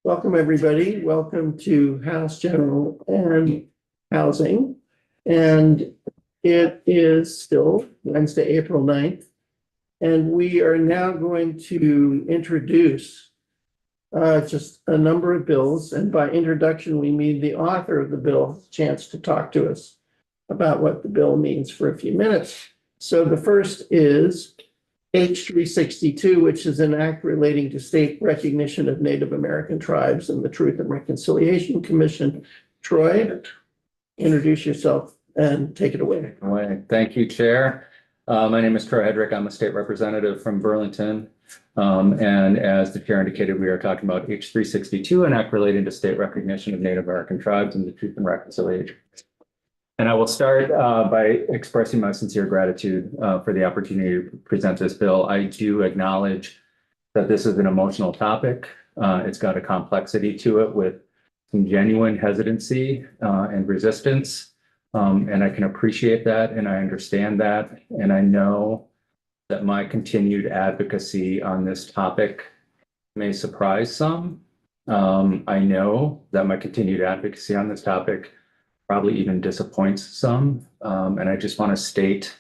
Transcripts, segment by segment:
Welcome, everybody. Welcome to House General and Housing. And it is still Wednesday, April 9th. And we are now going to introduce just a number of bills. And by introduction, we mean the author of the bill has a chance to talk to us about what the bill means for a few minutes. So the first is H 362, which is an act relating to state recognition of Native American tribes and the Truth and Reconciliation Commission. Troy, introduce yourself and take it away. Thank you, Chair. My name is Troy Hedrick. I'm a state representative from Burlington. And as the Chair indicated, we are talking about H 362, an act relating to state recognition of Native American tribes and the Truth and Reconciliation. And I will start by expressing my sincere gratitude for the opportunity to present this bill. I do acknowledge that this is an emotional topic. It's got a complexity to it with some genuine hesitancy and resistance. And I can appreciate that and I understand that. And I know that my continued advocacy on this topic may surprise some. I know that my continued advocacy on this topic probably even disappoints some. And I just want to state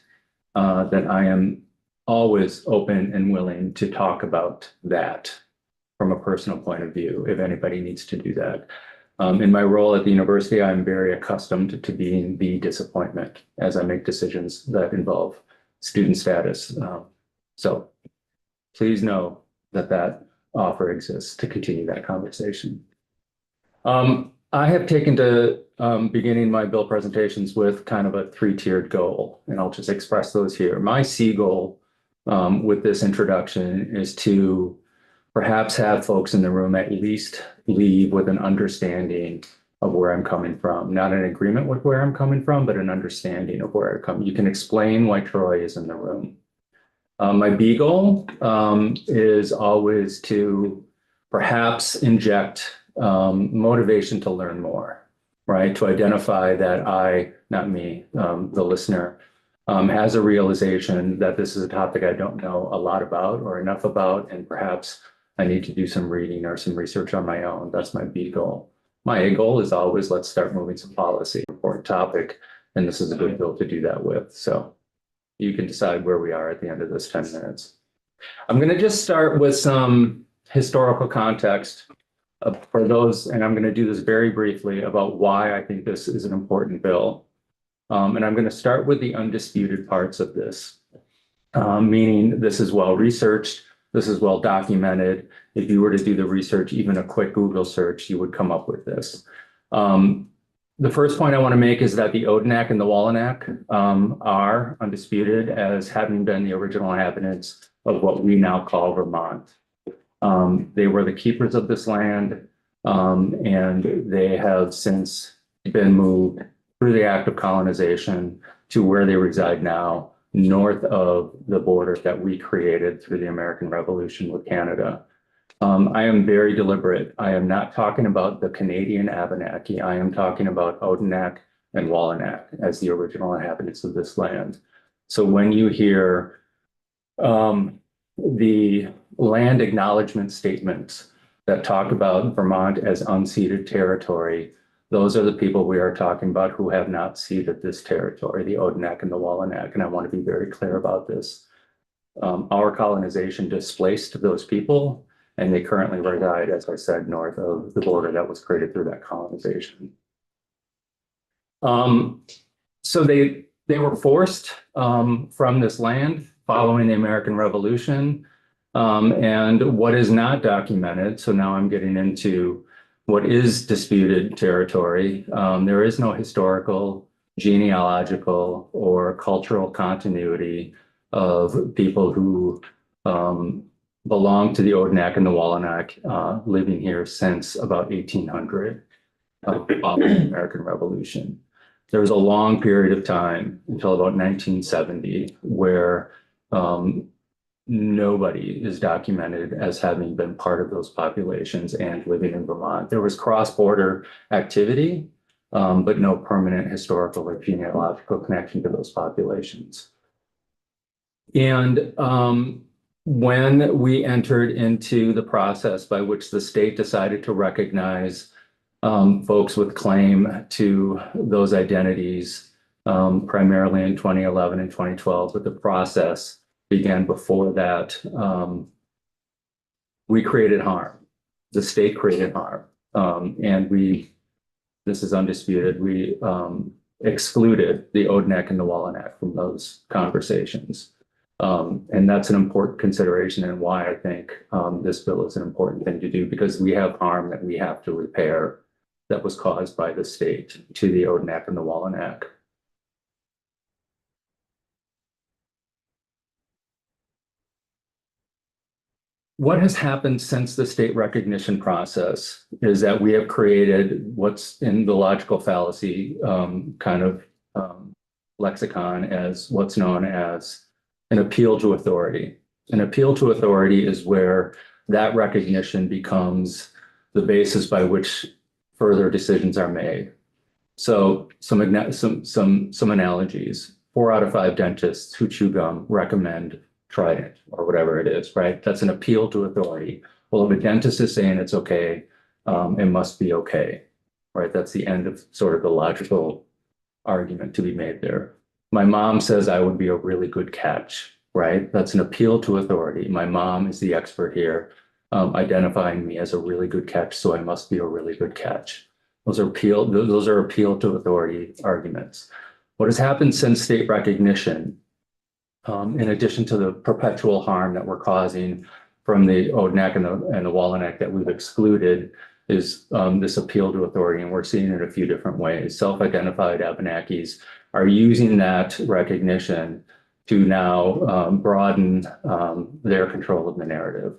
that I am always open and willing to talk about that from a personal point of view, if anybody needs to do that. In my role at the university, I'm very accustomed to being the disappointment as I make decisions that involve student status. So please know that that offer exists to continue that conversation. I have taken to beginning my bill presentations with kind of a three-tiered goal, and I'll just express those here. My C goal with this introduction is to perhaps have folks in the room at least leave with an understanding of where I'm coming from, not an agreement with where I'm coming from, but an understanding of where I come. You can explain why Troy is in the room. My B goal is always to perhaps inject motivation to learn more, right? To identify that not me, the listener, has a realization that this is a topic I don't know a lot about or enough about, and perhaps I need to do some reading or some research on my own. That's my B goal. My A goal is always, let's start moving some policy, important topic, and this is a good bill to do that with. So you can decide where we are at the end of this 10 minutes. I'm going to just start with some historical context for those, and I'm going to do this very briefly about why I think this is an important bill. And I'm going to start with the undisputed parts of this, meaning this is well researched, this is well documented. If you were to do the research, even a quick Google search, you would come up with this. The first point I want to make is that the Odanak and the Wallanack are undisputed as having been the original inhabitants of what we now call Vermont. They were the keepers of this land, and they have since been moved through the act of colonization to where they reside now, north of the border that we created through the American Revolution with Canada. I am very deliberate. I am not talking about the Canadian Abenaki. I am talking about Odanak and Wallanack as the original inhabitants of this land. So when you hear the land acknowledgement statements that talk about Vermont as unceded territory, those are the people we are talking about who have not ceded this territory, the Odanak and the Wallanack, and I want to be very clear about this. Our colonization displaced those people, and they currently reside, as I said, north of the border that was created through that colonization. So they were forced from this land following the American Revolution. And what is not documented, so now I'm getting into what is disputed territory. There is no historical, genealogical, or cultural continuity of people who belong to the Odanak and the Wallanack living here since about 1800, following the American Revolution. There was a long period of time until about 1970 where nobody is documented as having been part of those populations and living in Vermont. There was cross-border activity, but no permanent historical or genealogical connection to those populations. And When we entered into the process by which the state decided to recognize folks with claim to those identities, primarily in 2011 and 2012, but the process began before that, we created harm. The state created harm. And this is undisputed, we excluded the ODNEC and the WALANAC from those conversations. And that's an important consideration and why I think this bill is an important thing to do, because we have harm that we have to repair that was caused by the state to the ODNEC and the WALANAC. What has happened since the state recognition process is that we have created what's in the logical fallacy kind of lexicon as what's known as an appeal to authority. An appeal to authority is where that recognition becomes the basis by which further decisions are made. So some analogies. 4 out of 5 dentists who chew gum recommend Trident or whatever it is, right? That's an appeal to authority. Well, if a dentist is saying it's okay, it must be okay, right? That's the end of sort of the logical argument to be made there. My mom says I would be a really good catch, right? That's an appeal to authority. My mom is the expert here, identifying me as a really good catch, so I must be a really good catch. Those are appeal to authority arguments. What has happened since state recognition, in addition to the perpetual harm that we're causing from the ODNEC and the WALANAC that we've excluded, is this appeal to authority, and we're seeing it in a few different ways. Self-identified Abenakis are using that recognition to now broaden their control of the narrative.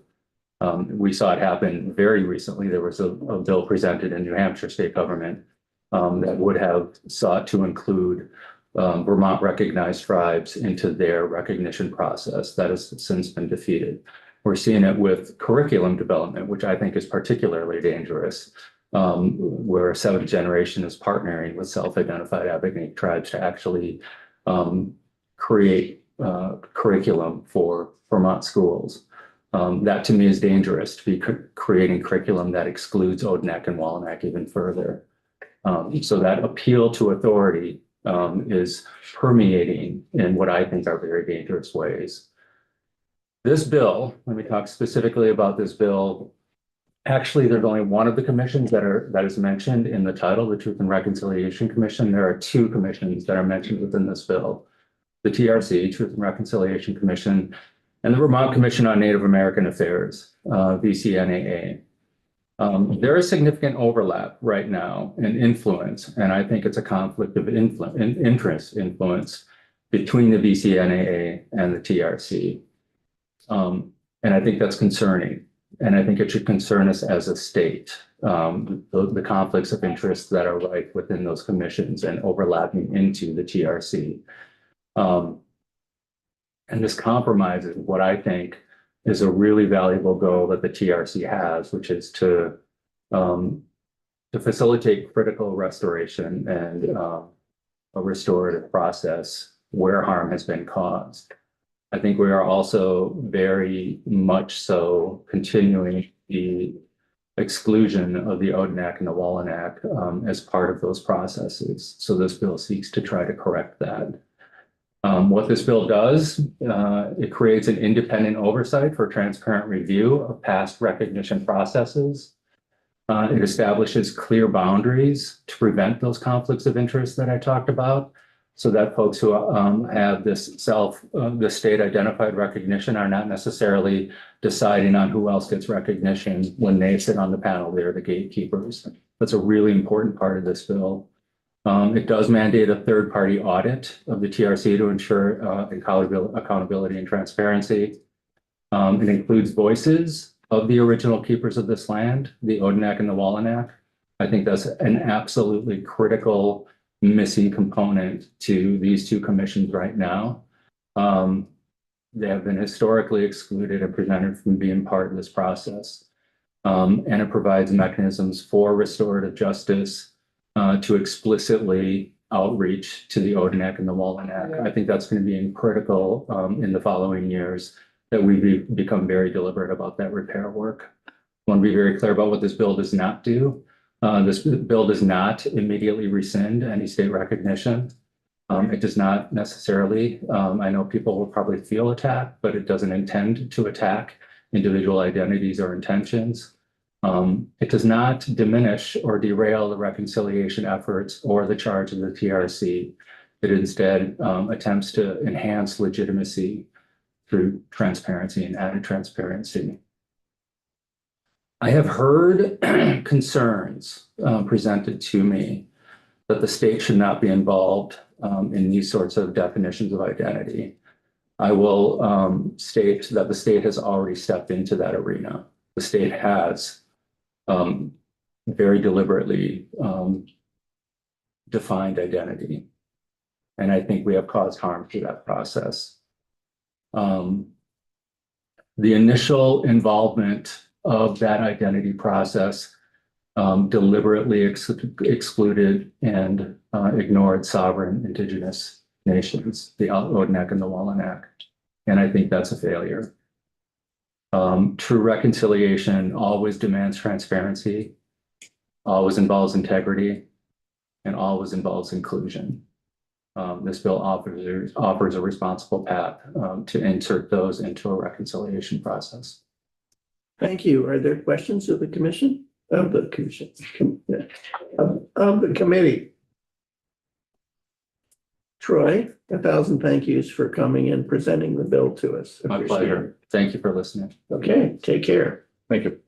We saw it happen very recently. There was a bill presented in New Hampshire state government that would have sought to include Vermont recognized tribes into their recognition process. That has since been defeated. We're seeing it with curriculum development, which I think is particularly dangerous, where a 7th generation is partnering with self-identified Abenaki tribes to actually create curriculum for Vermont schools. That to me is dangerous, to be creating curriculum that excludes ODNEC and WALANAC even further. So that appeal to authority is permeating in what I think are very dangerous ways. This bill, let me talk specifically about this bill. Actually, there's only one of the commissions that is mentioned in the title, the Truth and Reconciliation Commission. There are 2 commissions that are mentioned within this bill: the TRC, Truth and Reconciliation Commission, and the Vermont Commission on Native American Affairs, VCNAA. There is significant overlap right now in influence, and I think it's a conflict of interest influence between the VCNAA and the TRC. And I think that's concerning, and I think it should concern us as a state, the conflicts of interest that are rife within those commissions and overlapping into the TRC. And this compromises what I think is a really valuable goal that the TRC has, which is to facilitate critical restoration and a restorative process where harm has been caused. I think we are also very much so continuing the exclusion of the ODNEC and the WALANAC as part of those processes. So this bill seeks to try to correct that. What this bill does, it creates an independent oversight for transparent review of past recognition processes. It establishes clear boundaries to prevent those conflicts of interest that I talked about, so that folks who have this state identified recognition are not necessarily deciding on who else gets recognition when they sit on the panel. They're the gatekeepers. That's a really important part of this bill. It does mandate a third-party audit of the TRC to ensure accountability and transparency. It includes voices of the original keepers of this land, the ODNEC and the WALANAC. I think that's an absolutely critical missing component to these 2 commissions right now. They have been historically excluded and prevented from being part of this process. And it provides mechanisms for restorative justice to explicitly outreach to the ODNEC and the WALANAC. I think that's going to be critical in the following years that become very deliberate about that repair work. I want to be very clear about what this bill does not do. This bill does not immediately rescind any state recognition. It does not necessarily. I know people will probably feel attacked, but it doesn't intend to attack individual identities or intentions. It does not diminish or derail the reconciliation efforts or the charge of the TRC. It instead attempts to enhance legitimacy through transparency and added transparency. I have heard concerns presented to me that the state should not be involved in these sorts of definitions of identity. I will state that the state has already stepped into that arena. The state has very deliberately defined identity. And I think we have caused harm through that process. The initial involvement of that identity process deliberately excluded and ignored sovereign indigenous nations, the Odanak and the Wolanak. And I think that's a failure. True reconciliation always demands transparency, always involves integrity, and always involves inclusion. This bill offers a responsible path to insert those into a reconciliation process. Thank you. Are there questions of the commission? Of the commission, of the committee? Troy, 1,000 thank yous for coming and presenting the bill to us. My pleasure. Thank you for listening. Okay, take care. Thank you.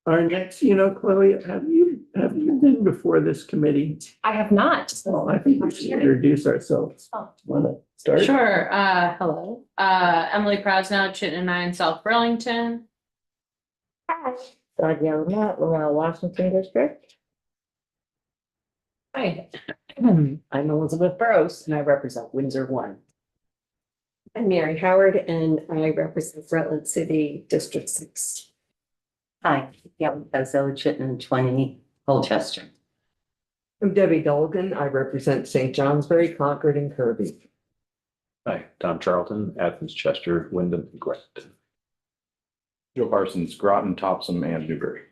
Our next, Chloe, have you been before this committee? I have not. Well, I think we should introduce ourselves. Oh. Want to start? Sure. Hello. Emily Proudnow, Chittenden 9, South Burlington. Hi. Danielle Matt, Laurel, Washington District. Hi. I'm Elizabeth Burrows and I represent Windsor 1. I'm Mary Howard and I represent Rutland City District 6. Hi, Gail Basil, Chittenden 20, Colchester. I'm Debbie Dolgan. I represent St. Johnsbury, Concord, and Kirby. Hi, Tom Charlton, Athens, Chester, Wyndham, and Grafton. Joe Parsons, Groton, Topsom, and Newbury.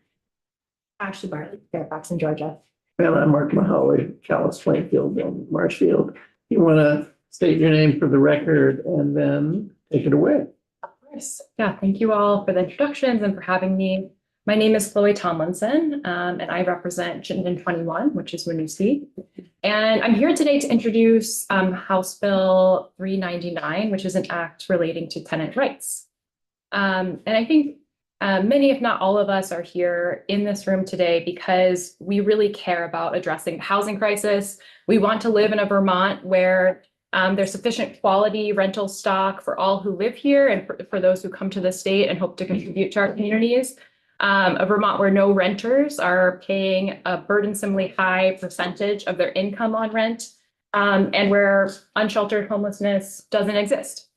Ashley Bartley, Fairfax in Georgia. And I'm Mark Mahaly, Calais, Plainfield, and Marshfield. You want to state your name for the record and then take it away? Of course. Yeah, thank you all for the introductions and for having me. My name is Chloe Tomlinson, and I represent Chittenden 21, which is Winooski. And I'm here today to introduce House Bill 399, which is an act relating to tenant rights. And I think many, if not all of us, are here in this room today because we really care about addressing the housing crisis. We want to live in a Vermont where there's sufficient quality rental stock for all who live here and for those who come to the state and hope to contribute to our communities. A Vermont where no renters are paying a burdensomely high percentage of their income on rent, and where unsheltered homelessness doesn't exist.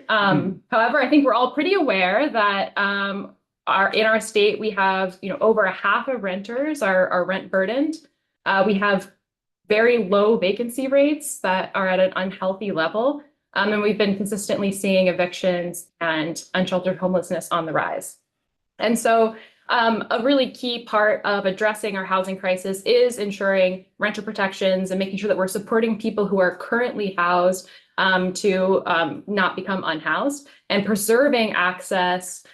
However, I think we're all pretty aware that in our state, we have over a half of renters are rent burdened. We have very low vacancy rates that are at an unhealthy level. And we've been consistently seeing evictions and unsheltered homelessness on the rise. And so a really key part of addressing our housing crisis is ensuring renter protections and making sure that we're supporting people who are currently housed to not become unhoused and preserving access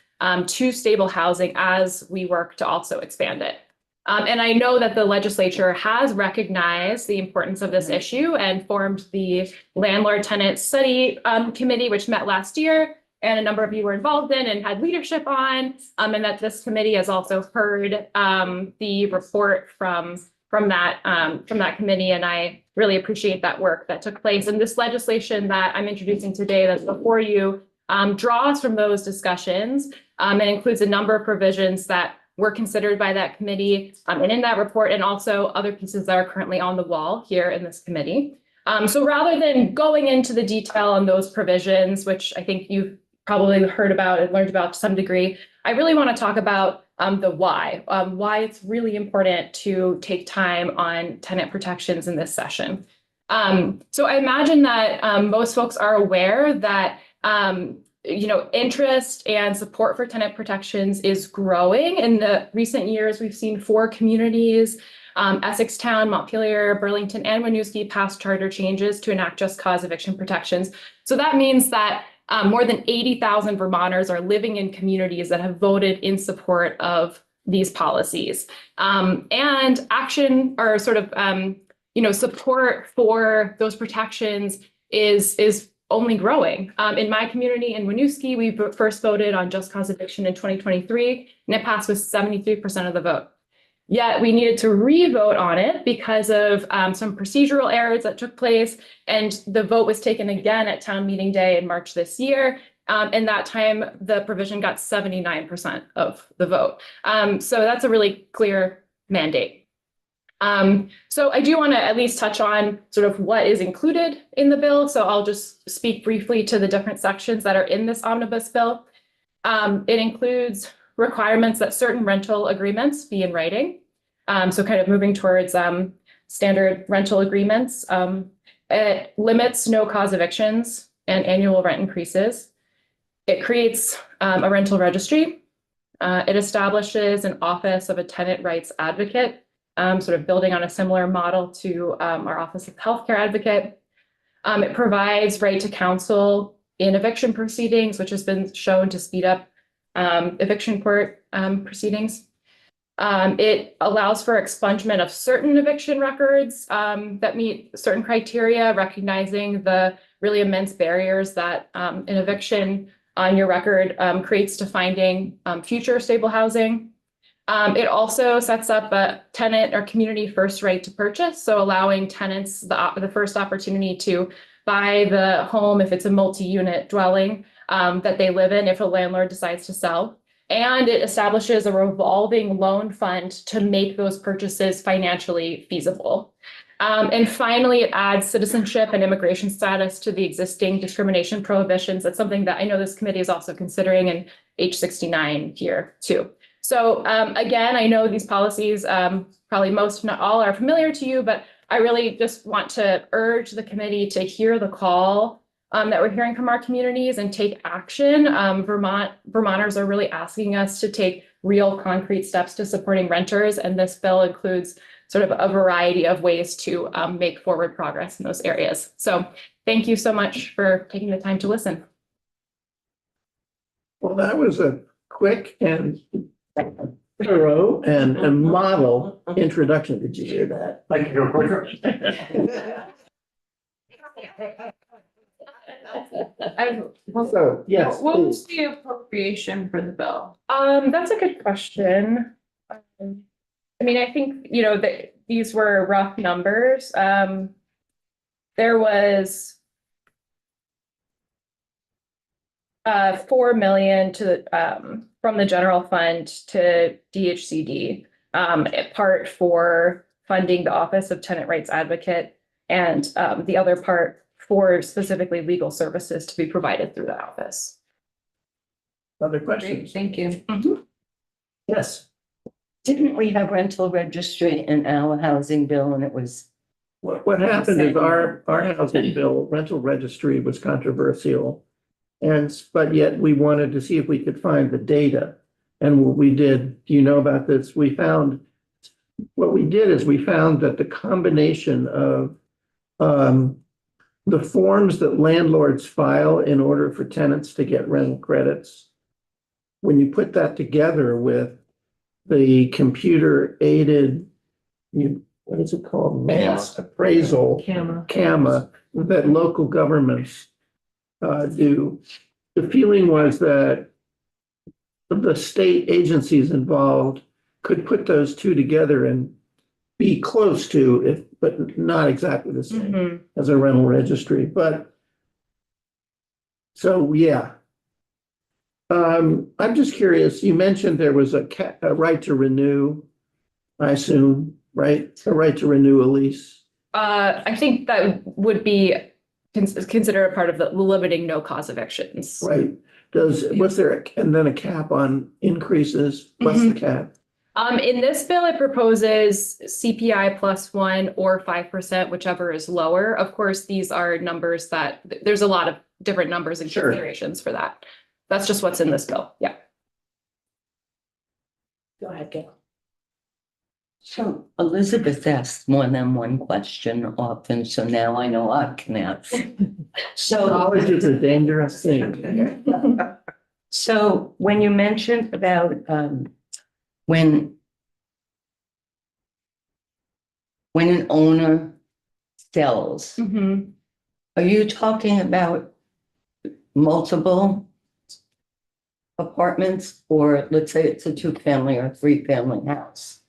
to stable housing as we work to also expand it. And I know that the legislature has recognized the importance of this issue and formed the Landlord Tenant Study Committee, which met last year, and a number of you were involved in and had leadership on, and that this committee has also heard the report from that committee, and I really appreciate that work that took place. And this legislation that I'm introducing today that's before you draws from those discussions and includes a number of provisions that were considered by that committee and in that report, and also other pieces that are currently on the wall here in this committee. So rather than going into the detail on those provisions, which I think you've probably heard about and learned about to some degree. I really want to talk about the why it's really important to take time on tenant protections in this session. So I imagine that most folks are aware that interest and support for tenant protections is growing. In the recent years, we've seen 4 communities, Essex Town, Montpelier, Burlington, and Winooski pass charter changes to enact just cause eviction protections. So that means that more than 80,000 Vermonters are living in communities that have voted in support of these policies. And action or sort of, support for those protections is only growing. In my community in Winooski, we first voted on just cause eviction in 2023, and it passed with 73% of the vote. Yet we needed to re-vote on it because of some procedural errors that took place, and the vote was taken again at town meeting day in March this year. And that time, the provision got 79% of the vote. So that's a really clear mandate. So I do want to at least touch on sort of what is included in the bill. So I'll just speak briefly to the different sections that are in this omnibus bill. It includes requirements that certain rental agreements be in writing. So kind of moving towards standard rental agreements. It limits no cause evictions and annual rent increases. It creates a rental registry. It establishes an office of a tenant rights advocate, sort of building on a similar model to our Office of Healthcare Advocate. It provides right to counsel in eviction proceedings, which has been shown to speed up eviction court proceedings. It allows for expungement of certain eviction records that meet certain criteria, recognizing the really immense barriers that an eviction on your record creates to finding future stable housing. It also sets up a tenant or community first right to purchase, so allowing tenants the first opportunity to buy the home if it's a multi-unit dwelling that they live in if a landlord decides to sell. And it establishes a revolving loan fund to make those purchases financially feasible. And finally, it adds citizenship and immigration status to the existing discrimination prohibitions. That's something that I know this committee is also considering in H69 here too. So again, I know these policies, probably most, if not all, are familiar to you, but I really just want to urge the committee to hear the call that we're hearing from our communities and take action. Vermonters are really asking us to take real concrete steps to supporting renters, and this bill includes sort of a variety of ways to make forward progress in those areas. So thank you so much for taking the time to listen. Well, that was a quick and thorough and a model introduction. Did you hear that? Thank you, quicker. So, yes, What please. was the appropriation for the bill? That's a good question. I mean, I think, that these were rough numbers. There was 4 million from the general fund to DHCD, part for funding the Office of Tenant Rights Advocate, and the other part for specifically legal services to be provided through the office. Other Great, questions? thank you. Yes. Didn't we have rental registry in our housing bill and it was, What happened is our housing bill, rental registry was controversial. But yet we wanted to see if we could find the data. And what we did, do you know about this? We found that the combination of the forms that landlords file in order for tenants to get rental credits, when you put that together with the computer aided, what is it called? Mass appraisal, CAMA, that local governments do. The feeling was that the state agencies involved could put those two together and be close to, but not exactly the same as a rental registry. But so, yeah. I'm just curious, you mentioned there was a right to renew, I assume, right? A right to renew a lease. I think that would be considered a part of the limiting no cause evictions. Right. was there, and then a cap on increases? What's the cap? In this bill, it proposes CPI +1 or 5%, whichever is lower. Of course, these are numbers that, there's a lot of different numbers and Sure. considerations for that. That's just what's in this bill, yeah. Go ahead, Gail. So Elizabeth asked more than one question often, so now I know I can ask. So, Knowledge is a dangerous thing. so when you mentioned about, when an owner sells, Mhm. are you talking about multiple apartments, or let's say it's a 2-family or 3-family house?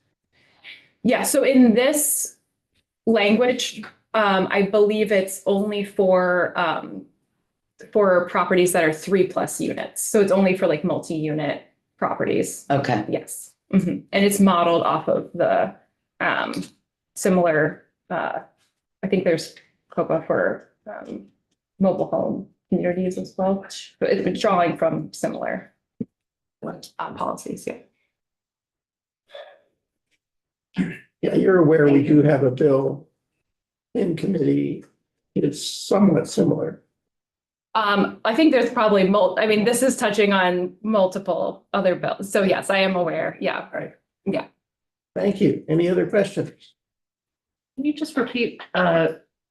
Yeah, so in this language, I believe it's only for properties that are 3+ units. So it's only for like multi-unit properties. Okay, Yes. Mhm. And it's modeled off of the similar, I think there's COPA for mobile home communities as well. But it's drawing from similar policies, yeah. Yeah, you're aware we do have a bill in committee. It's somewhat similar. I think there's probably I mean, this is touching on multiple other bills. So yes, I am aware. Yeah. Thank you. Any other questions? Can you just repeat,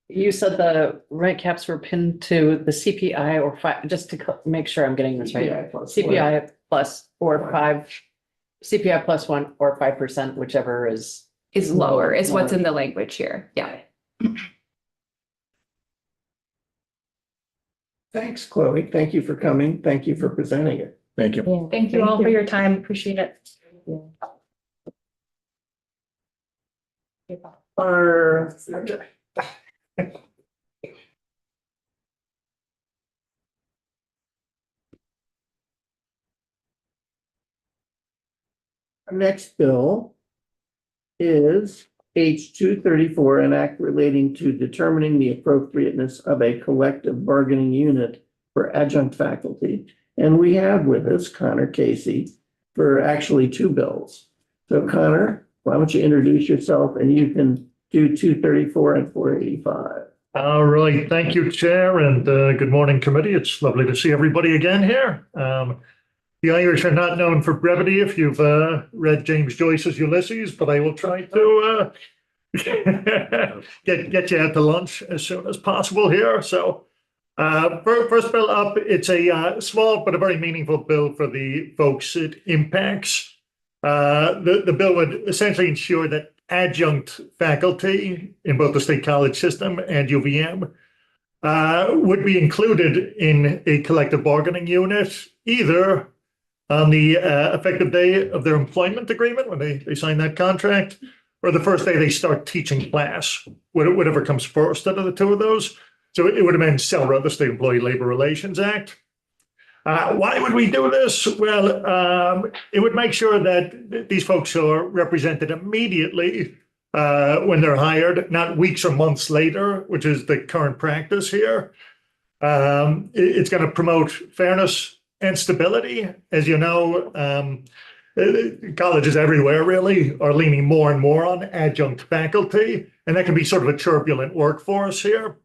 you said the rent caps were pinned to the CPI or just to make sure I'm getting this right. CPI plus 4 or 5, CPI +1 or 5%, whichever is. Is lower is what's in the language here. Yeah. Thanks, Chloe. Thank you for coming. Thank you for presenting it. Thank you. Thank you all for your time. Appreciate it. Our next bill is H 234, an act relating to determining the appropriateness of a collective bargaining unit for adjunct faculty. And we have with us Connor Casey for actually 2 bills. So Connor, why don't you introduce yourself, and you can do 234 and 485. All right, thank you, Chair, and good morning, committee. It's lovely to see everybody again here. The Irish are not known for brevity if you've read James Joyce's Ulysses, but I will try to get you out to lunch as soon as possible here. So first bill up, it's a small but a very meaningful bill for the folks it impacts. The bill would essentially ensure that adjunct faculty in both the State College system and UVM would be included in a collective bargaining unit, either on the effective day of their employment agreement when they sign that contract, or the first day they start teaching class, whatever comes first out of the 2 of those. So it would amend SELRA, the State Employee Labor Relations Act. Why would we do this? Well, it would make sure that these folks are represented immediately when they're hired, not weeks or months later, which is the current practice here. It's going to promote fairness and stability. As you know, colleges everywhere really are leaning more and more on adjunct faculty, and that can be sort of a turbulent workforce here.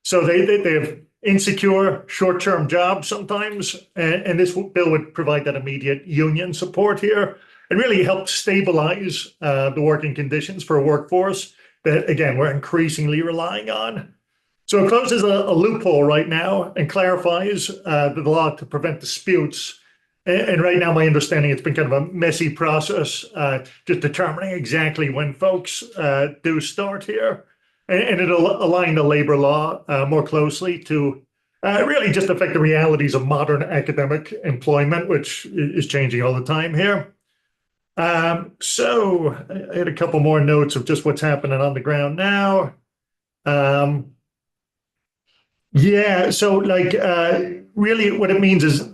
So they have insecure short-term jobs sometimes, and this bill would provide that immediate union support here and really help stabilize the working conditions for a workforce that, again, we're increasingly relying on. So it closes a loophole right now and clarifies the law to prevent disputes. And right now, my understanding, it's been kind of a messy process, just determining exactly when folks do start here. And it'll align the labor law more closely to really just affect the realities of modern academic employment, which is changing all the time here. So I had a couple more notes of just what's happening on the ground now. Yeah, so like really what it means is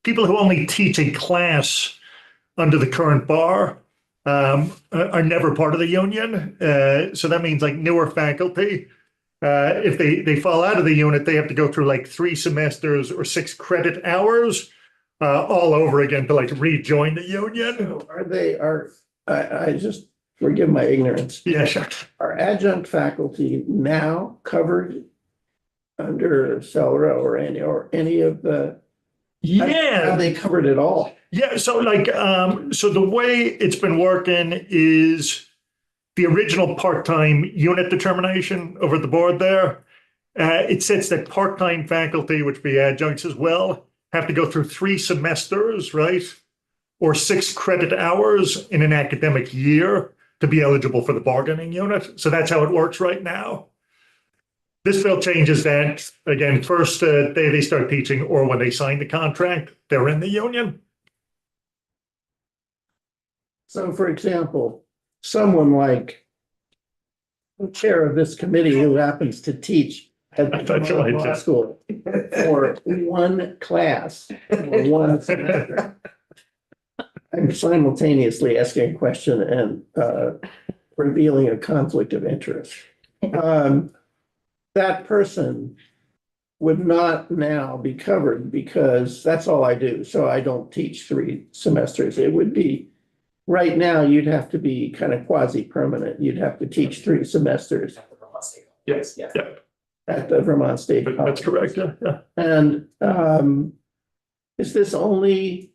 people who only teach a class under the current bar are never part of the union. So that means like newer faculty If they fall out of the unit, they have to go through like 3 semesters or 6 credit hours all over again to like rejoin the union. I just, forgive my ignorance. Yeah, sure. Are adjunct faculty now covered under CELRA or any of the? Yeah. Are they covered at all? Yeah, so like, so the way it's been working is the original part-time unit determination over the board there. It says that part-time faculty, which be adjuncts as well, have to go through 3 semesters, right? Or 6 credit hours in an academic year to be eligible for the bargaining unit. So that's how it works right now. This bill changes that, again, first day they start teaching or when they sign the contract, they're in the union. So for example, someone like the chair of this committee who happens to teach at the That's right, law yeah. school for one class or one semester. I'm simultaneously asking a question and revealing a conflict of interest. That person would not now be covered because that's all I do. So I don't teach 3 semesters. It would be, right now, you'd have to be kind of quasi-permanent. You'd have to teach 3 semesters Yes, yeah, at the Vermont State College. that's correct, yeah. And is this only,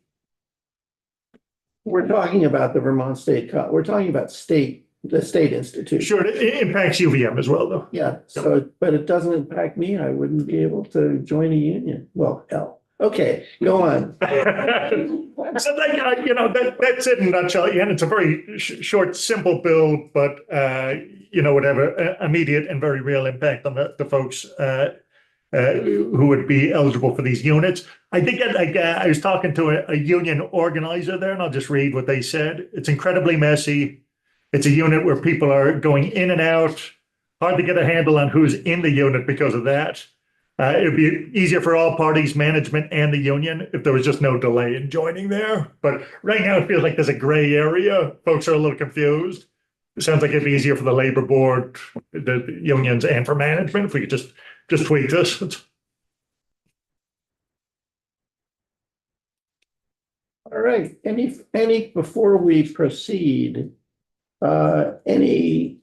we're talking about the Vermont State College, we're talking about the state institution. Sure, it impacts UVM as well, though. Yeah, so, but it doesn't impact me. I wouldn't be able to join a union. Well, hell. Okay, go on. So like, you know, that's it in a nutshell. Yeah, and it's a very short, simple bill, but, you know, whatever, immediate and very real impact on the folks who would be eligible for these units. I think I was talking to a union organizer there, and I'll just read what they said. It's incredibly messy. It's a unit where people are going in and out. Hard to get a handle on who's in the unit because of that. It would be easier for all parties, management and the union, if there was just no delay in joining there. But right now it feels like there's a gray area. Folks are a little confused. It sounds like it'd be easier for the labor board, the unions, and for management if we could just tweak this. All right, any, before we proceed, any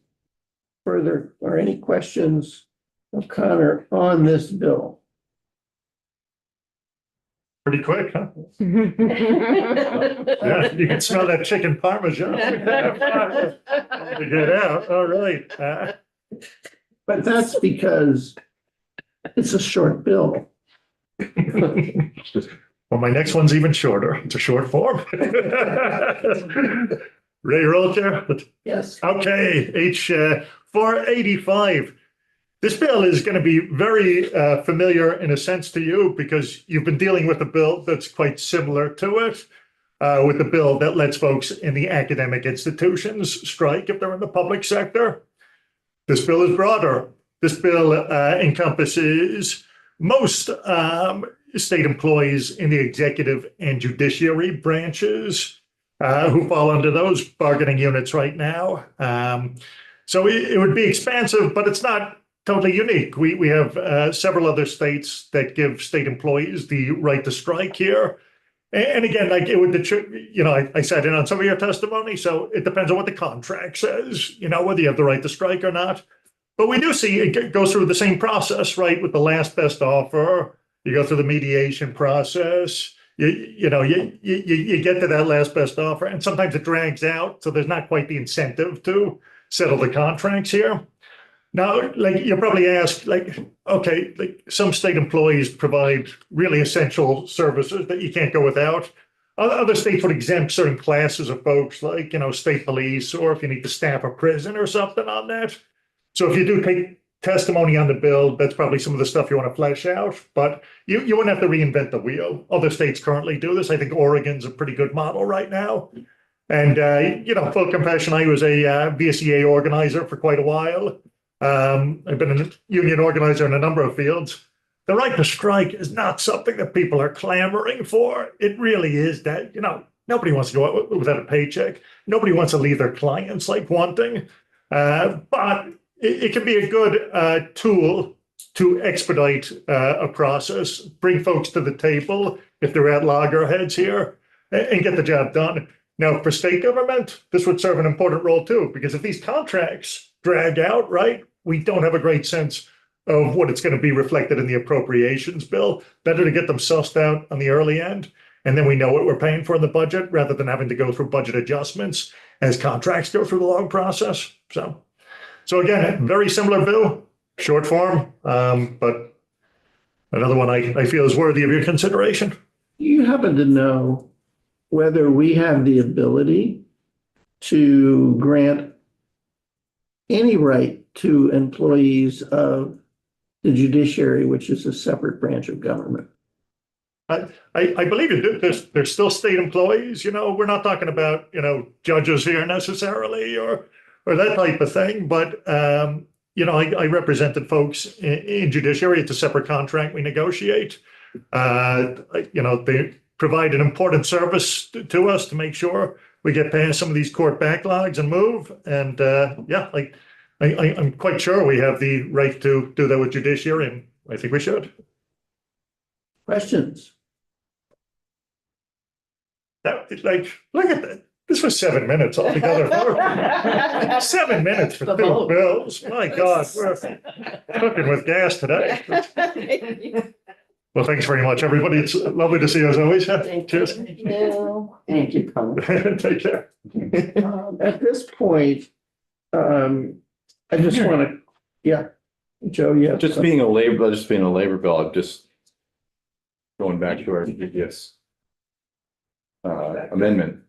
further or any questions of Connor on this bill? Pretty quick, huh? Yeah, you can smell that chicken parmesan. To get out, all right. But that's because it's a short bill. Well, my next one's even shorter. It's a short form. Ready to roll, Chair? Yes. Okay, H 485. This bill is going to be very familiar in a sense to you because you've been dealing with a bill that's quite similar to it, with the bill that lets folks in the academic institutions strike if they're in the public sector. This bill is broader. This bill encompasses most state employees in the executive and judiciary branches who fall under those bargaining units right now. So it would be expansive, but it's not totally unique. We have several other states that give state employees the right to strike here. And again, like it would, you know, I sat in on some of your testimony, so it depends on what the contract says, you know, whether you have the right to strike or not. But we do see it goes through the same process, right? With the last best offer, you go through the mediation process. You know, you get to that last best offer, and sometimes it drags out, so there's not quite the incentive to settle the contracts here. Now, like you probably ask, like, okay, like some state employees provide really essential services that you can't go without. Other states would exempt certain classes of folks, like, you know, state police, or if you need to staff a prison or something on that. So if you do take testimony on the bill, that's probably some of the stuff you want to flesh out, but you wouldn't have to reinvent the wheel. Other states currently do this. I think Oregon's a pretty good model right now. And, you know, full confession, I was a VSEA organizer for quite a while. I've been a union organizer in a number of fields. The right to strike is not something that people are clamoring for. It really is that, you know, nobody wants to go out without a paycheck. Nobody wants to leave their clients like wanting. But it can be a good tool to expedite a process, bring folks to the table if they're at loggerheads here, and get the job done. Now, for state government, this would serve an important role too, because if these contracts drag out, right, we don't have a great sense of what it's going to be reflected in the appropriations bill. Better to get them sussed out on the early end, and then we know what we're paying for in the budget, rather than having to go through budget adjustments as contracts go through the long process. So again, very similar bill, short form, but another one I feel is worthy of your consideration. Do you happen to know whether we have the ability to grant any right to employees of the judiciary, which is a separate branch of government? I believe it. There's still state employees, we're not talking about, judges here necessarily or that type of thing, but, I represented folks in judiciary. It's a separate contract we negotiate. They provide an important service to us to make sure we get past some of these court backlogs and move. And I'm quite sure we have the right to do that with judiciary, and I think we should. Questions? Look at that. This was 7 minutes altogether. 7 minutes for two bills. My God, we're cooking with gas today. Well, thanks very much, everybody. It's lovely to see you as always. Cheers. Thank you, Colin. Take care. At this point, I just want to, yeah, Joe, yeah. Just being a labor bill, I'm just going back to our previous amendment,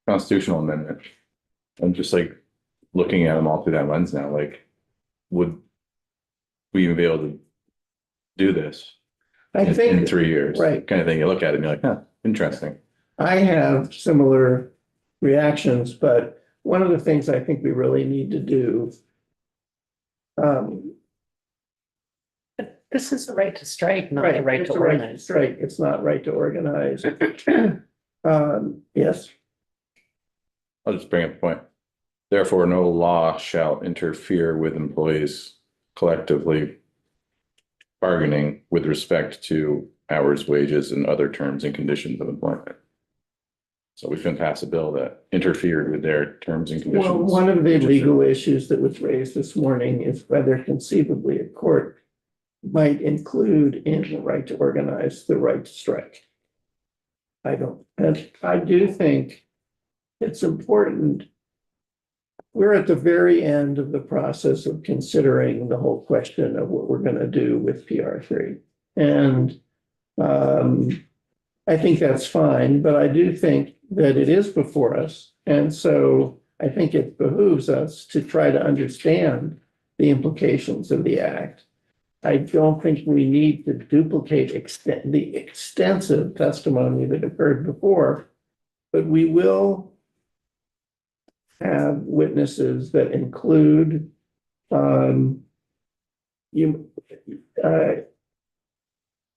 constitutional amendment. I'm just looking at them all through that lens now, would we even be able to do this I think in 3 years? right. Kind of thing. You look at it and you're like, interesting. I have similar reactions, but one of the things I think we really need to do. This is the right to strike, not Right, the right it's to the right organize. strike. It's not right to organize. Yes, I'll just bring up a point. Therefore, no law shall interfere with employees collectively bargaining with respect to hours, wages, and other terms and conditions of employment. So we couldn't pass a bill that interfered with their terms and conditions. well, one of the legal issues that was raised this morning is whether conceivably a court might include in the right to organize the right to strike. And I do think it's important. We're at the very end of the process of considering the whole question of what we're going to do with PR3. And I think that's fine, but I do think that it is before us. And so I think it behooves us to try to understand the implications of the act. I don't think we need to duplicate the extensive testimony that occurred before, but we will have witnesses that include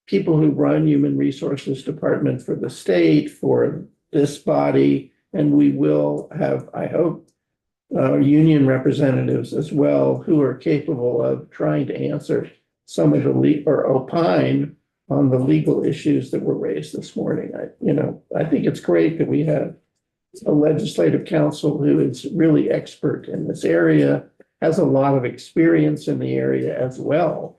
people who run human resources department for the state, for this body, and we will have, I hope, union representatives as well who are capable of trying to answer some of the or opine on the legal issues that were raised this morning. I think it's great that we have a legislative council who is really expert in this area, has a lot of experience in the area as well.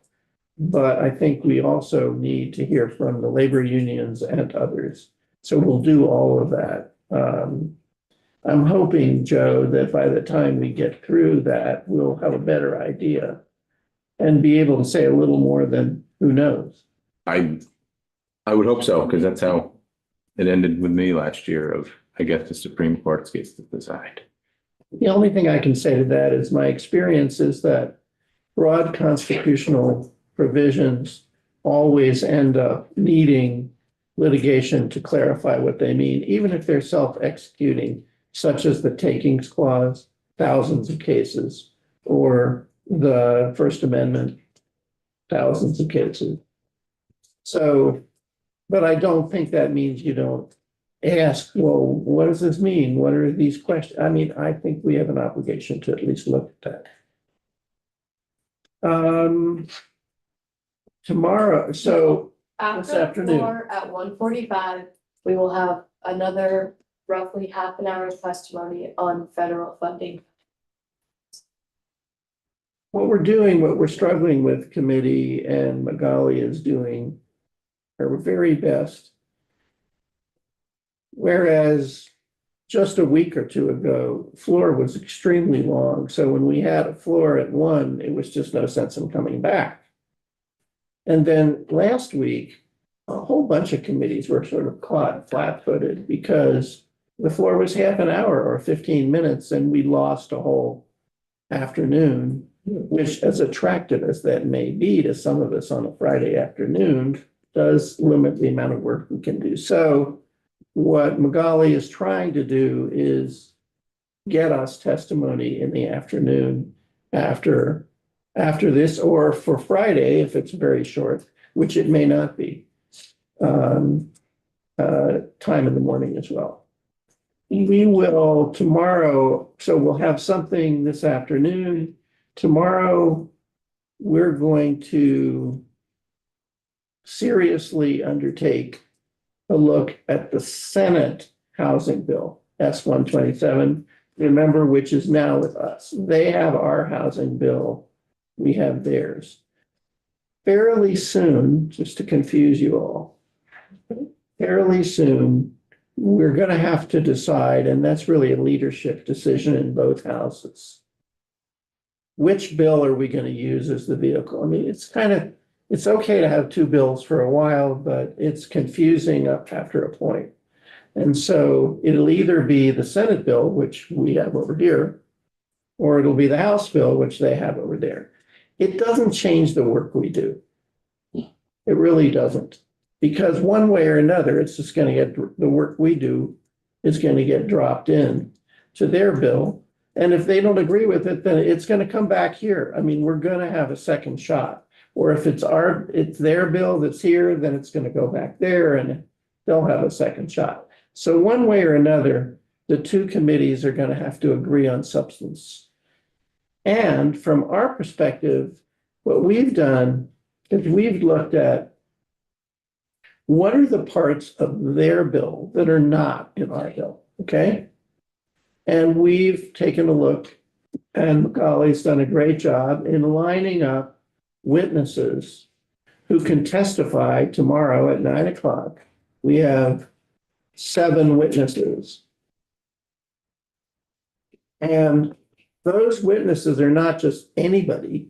But I think we also need to hear from the labor unions and others. So we'll do all of that. I'm hoping, Joe, that by the time we get through that, we'll have a better idea and be able to say a little more than who knows. I would hope so, because that's how it ended with me last year of, I guess, the Supreme Court gets to decide. The only thing I can say to that is my experience is that broad constitutional provisions always end up needing litigation to clarify what they mean, even if they're self-executing, such as the takings clause, thousands of cases, or the First Amendment, thousands of cases. So, but I don't think that means you don't ask, well, what does this mean? What are these questions? I mean, I think we have an obligation to at least look at that. Tomorrow, so After This the afternoon. floor at 1:45, we will have another roughly half an hour testimony on federal funding. what we're doing, what we're struggling with committee and Magali is doing our very best. Whereas just a week or two ago, floor was extremely long. So when we had a floor at 1, it was just no sense in coming back. And then last week, a whole bunch of committees were sort of caught flat-footed because the floor was half an hour or 15 minutes and we lost a whole afternoon, which, as attractive as that may be to some of us on a Friday afternoon, does limit the amount of work we can do. So what Magali is trying to do is get us testimony in the afternoon after this, or for Friday, if it's very short, which it may not be, time in the morning as well. We will tomorrow, so we'll have something this afternoon. Tomorrow, we're going to seriously undertake a look at the Senate housing bill, S-127, remember, which is now with us. They have our housing bill, we have theirs. Fairly soon, just to confuse you all, fairly soon, we're going to have to decide, and that's really a leadership decision in both houses. Which bill are we going to use as the vehicle? I mean, it's okay to have two bills for a while, but it's confusing up after a point. And so it'll either be the Senate bill, which we have over here, or it'll be the House bill, which they have over there. It doesn't change the work we do. It really doesn't. Because one way or another, it's just going to get, the work we do is going to get dropped in to their bill. And if they don't agree with it, then it's going to come back here. I mean, we're going to have a second shot. Or if it's their bill that's here, then it's going to go back there and they'll have a second shot. So one way or another, the two committees are going to have to agree on substance. And from our perspective, what we've done is we've looked at what are the parts of their bill that are not in our bill, okay? And we've taken a look, and Magali's done a great job in lining up witnesses who can testify tomorrow at 9 o'clock. We have 7 witnesses. And those witnesses are not just anybody.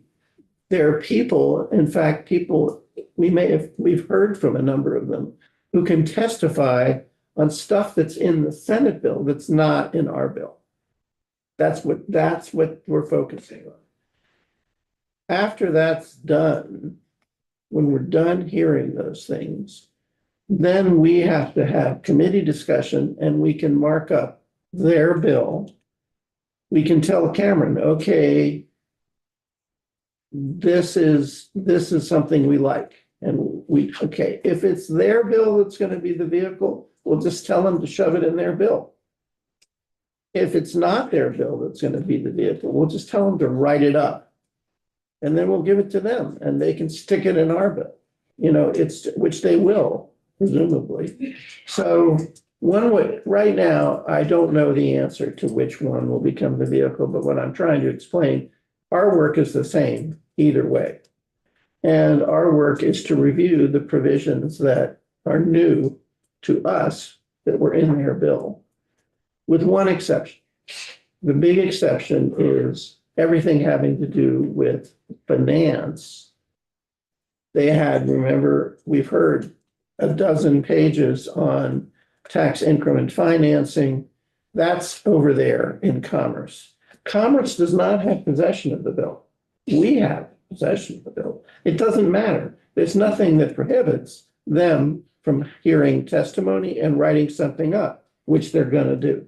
They're people, in fact, people we've heard from a number of them who can testify on stuff that's in the Senate bill that's not in our bill. That's what we're focusing on. After that's done, when we're done hearing those things, then we have to have committee discussion and we can mark up their bill. We can tell Cameron, okay, this is something we like. And okay, if it's their bill that's going to be the vehicle, we'll just tell them to shove it in their bill. If it's not their bill that's going to be the vehicle, we'll just tell them to write it up. And then we'll give it to them and they can stick it in our bill. You know, which they will, presumably. So one way, right now, I don't know the answer to which one will become the vehicle, but what I'm trying to explain, our work is the same either way. And our work is to review the provisions that are new to us that were in their bill, with one exception. The big exception is everything having to do with finance. They had, remember, we've heard a dozen pages on tax increment financing. That's over there in Commerce. Commerce does not have possession of the bill. We have possession of the bill. It doesn't matter. There's nothing that prohibits them from hearing testimony and writing something up, which they're going to do.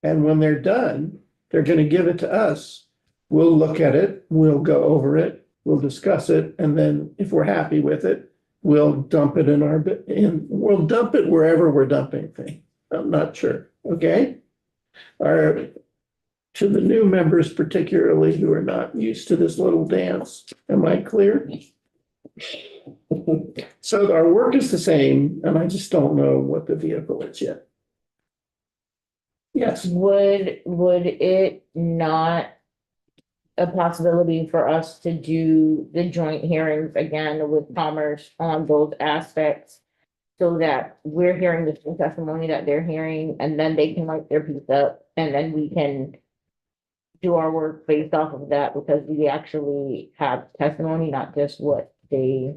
And when they're done, they're going to give it to us. We'll look at it, we'll go over it, we'll discuss it, and then if we're happy with it, we'll dump it we'll dump it wherever we're dumping things. I'm not sure. Okay? to the new members particularly who are not used to this little dance. Am I clear? So our work is the same, and I just don't know what the vehicle is yet. Yes, Would it not a possibility for us to do the joint hearings again with Commerce on those aspects? So that we're hearing the same testimony that they're hearing, and then they can write their piece up, and then we can do our work based off of that, because we actually have testimony, not just what they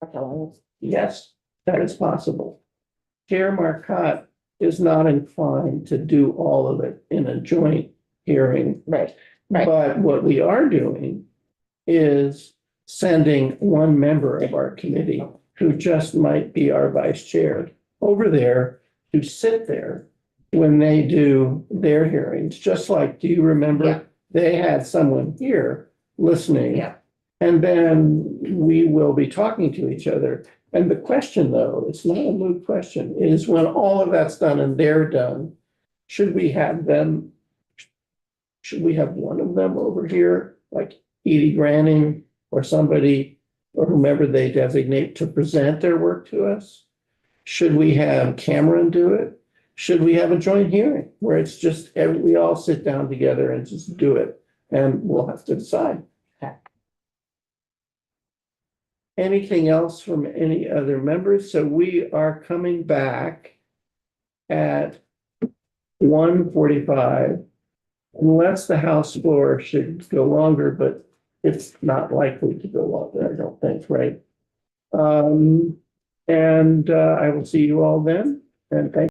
are telling us. yes, that is possible. Chair Marcotte is not inclined to do all of it in a joint hearing. Right, right. But what we are doing is sending one member of our committee, who just might be our vice chair, over there to sit there when they do their hearings, just like, do you remember? Yeah. They had someone here listening. Yeah. And then we will be talking to each other. And the question, though, it's not a moot question, is when all of that's done and they're done, should we have them? Should we have one of them over here, like Edie Granning or somebody, or whomever they designate to present their work to us? Should we have Cameron do it? Should we have a joint hearing where it's just, we all sit down together and just do it? And we'll have to decide. Okay. Anything else from any other members? So we are coming back at 1:45, unless the House floor should go longer, but it's not likely to go longer, I don't think, right? I will see you all then, and thank